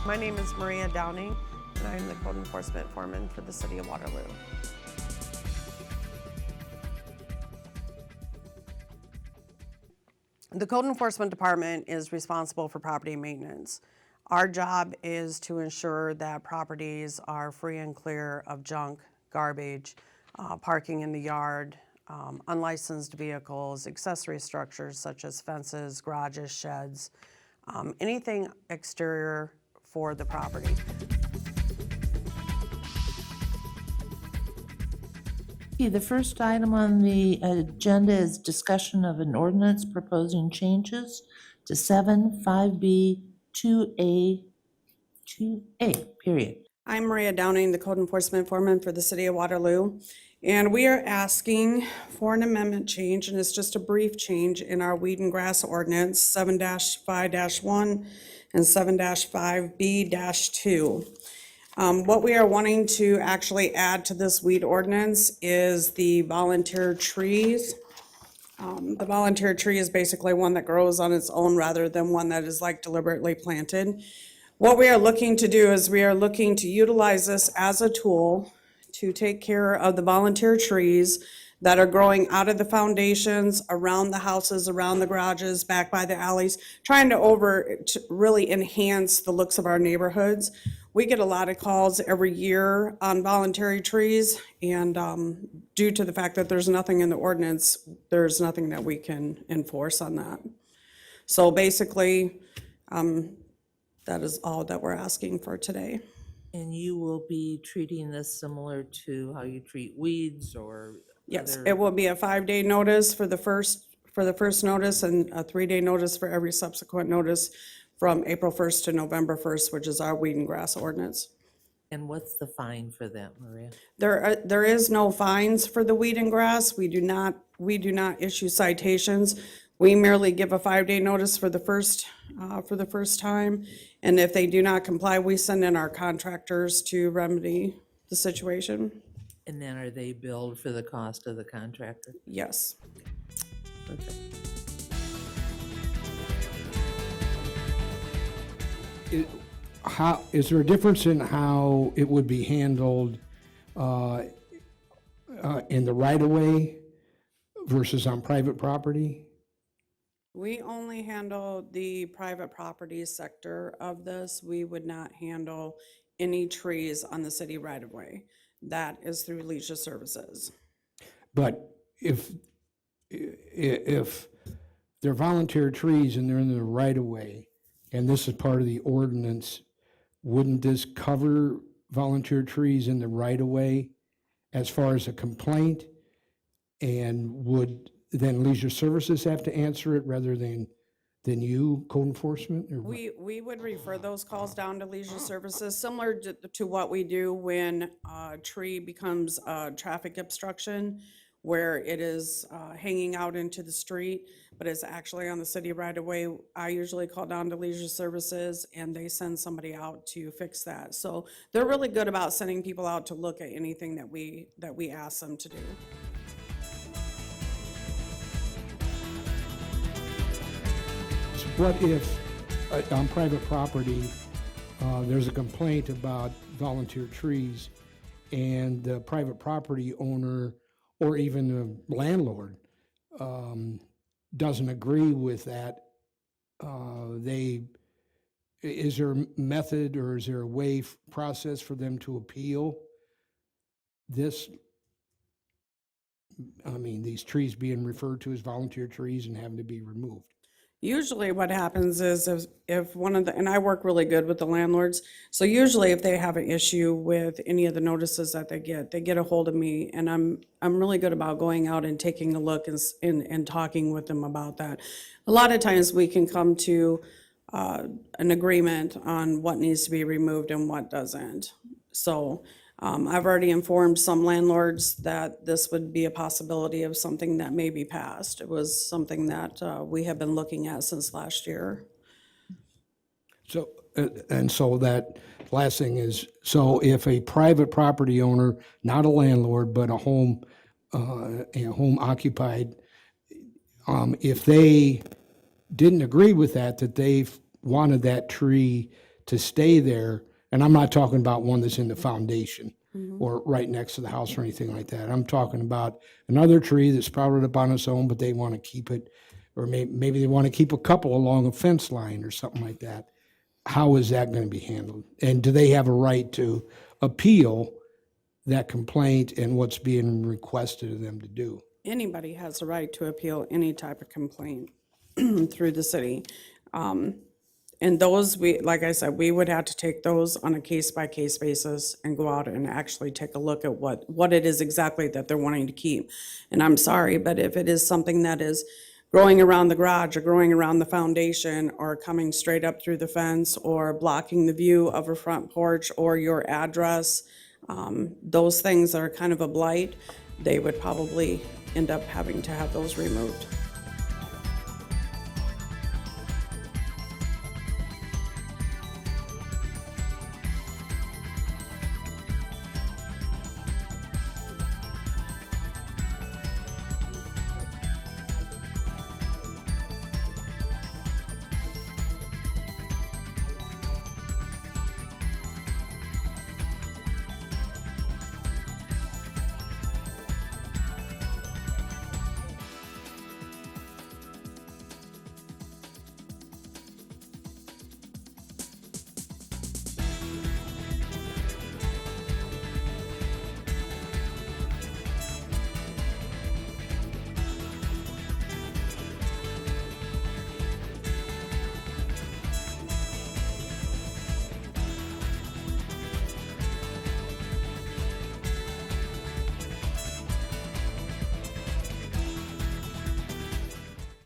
My name is Maria Downing, and I'm the Code Enforcement Foreman for the City of Waterloo. The Code Enforcement Department is responsible for property maintenance. Our job is to ensure that properties are free and clear of junk, garbage, parking in the yard, unlicensed vehicles, accessory structures such as fences, garages, sheds, anything exterior for the property. The first item on the agenda is discussion of an ordinance proposing changes to 7(5)B 2A, period. I'm Maria Downing, the Code Enforcement Foreman for the City of Waterloo, and we are asking for an amendment change, and it's just a brief change in our weed and grass ordinance 7-5-1 and 7-5B-2. What we are wanting to actually add to this weed ordinance is the volunteer trees. The volunteer tree is basically one that grows on its own rather than one that is like deliberately planted. What we are looking to do is we are looking to utilize this as a tool to take care of the volunteer trees that are growing out of the foundations, around the houses, around the garages, back by the alleys, trying to really enhance the looks of our neighborhoods. We get a lot of calls every year on voluntary trees, and due to the fact that there's nothing in the ordinance, there's nothing that we can enforce on that. So basically, that is all that we're asking for today. And you will be treating this similar to how you treat weeds or? Yes, other... it will be a 5-day notice for the first notice and a 3-day notice for every subsequent notice from April 1st to November 1st, which is our weed and grass ordinance. And what's the fine for that, Maria? There is no fines for the weed and grass. We do not issue citations. We merely give a 5-day notice for the first time, and if they do not comply, we send in our contractors to remedy the situation. And then are they billed for the cost of the contractor? Yes. Okay. Is there a difference in how it would be handled in the right-of-way versus on private property? We only handle the private property sector of this. We would not handle any trees on the city right-of-way. That is through Leisure Services. But if they're volunteer trees and they're in the right-of-way, and this is part of the ordinance, wouldn't this cover volunteer trees in the right-of-way as far as a complaint? And would then Leisure Services have to answer it rather than you, code enforcement? Or we would refer those calls down to Leisure Services, similar to what we do when a tree becomes a traffic obstruction, where it is hanging out into the street, but it's actually on the city right away. I usually call down to Leisure Services, and they send somebody out to fix that. So they're really good about sending people out to look at anything that we ask them to do. What if on private property, there's a complaint about volunteer trees, and the private property owner or even the landlord doesn't agree with that? Is there a method or is there a process for them to appeal this? I mean, these trees being referred to as volunteer trees and having to be removed. Usually what happens is if one of the, and I work really good with the landlords, so usually if they have an issue with any of the notices that they get a hold of me, and I'm really good about going out and taking a look and talking with them about that. A lot of times we can come to an agreement on what needs to be removed and what doesn't. So I've already informed some landlords that this would be a possibility of something that may be passed. It was something that we have been looking at since last year. So, and so that last thing is, so if a private property owner, not a landlord, but a home occupied, if they didn't agree with that they wanted that tree to stay there, and I'm not talking about one that's in the foundation or right next to the house or anything like that. I'm talking about another tree that's sprouted up on its own, but they want to keep it, or maybe they want to keep a couple along a fence line or something like that. How is that going to be handled? And do they have a right to appeal that complaint and what's being requested of them to do? Anybody has a right to appeal any type of complaint through the city. And those, like I said, we would have to take those on a case-by-case basis and go out and actually take a look at what it is exactly that they're wanting to keep. And I'm sorry, but if it is something that is growing around the garage or growing around the foundation or coming straight up through the fence or blocking the view of a front porch or your address, those things are kind of a blight, they would probably end up having to have those removed.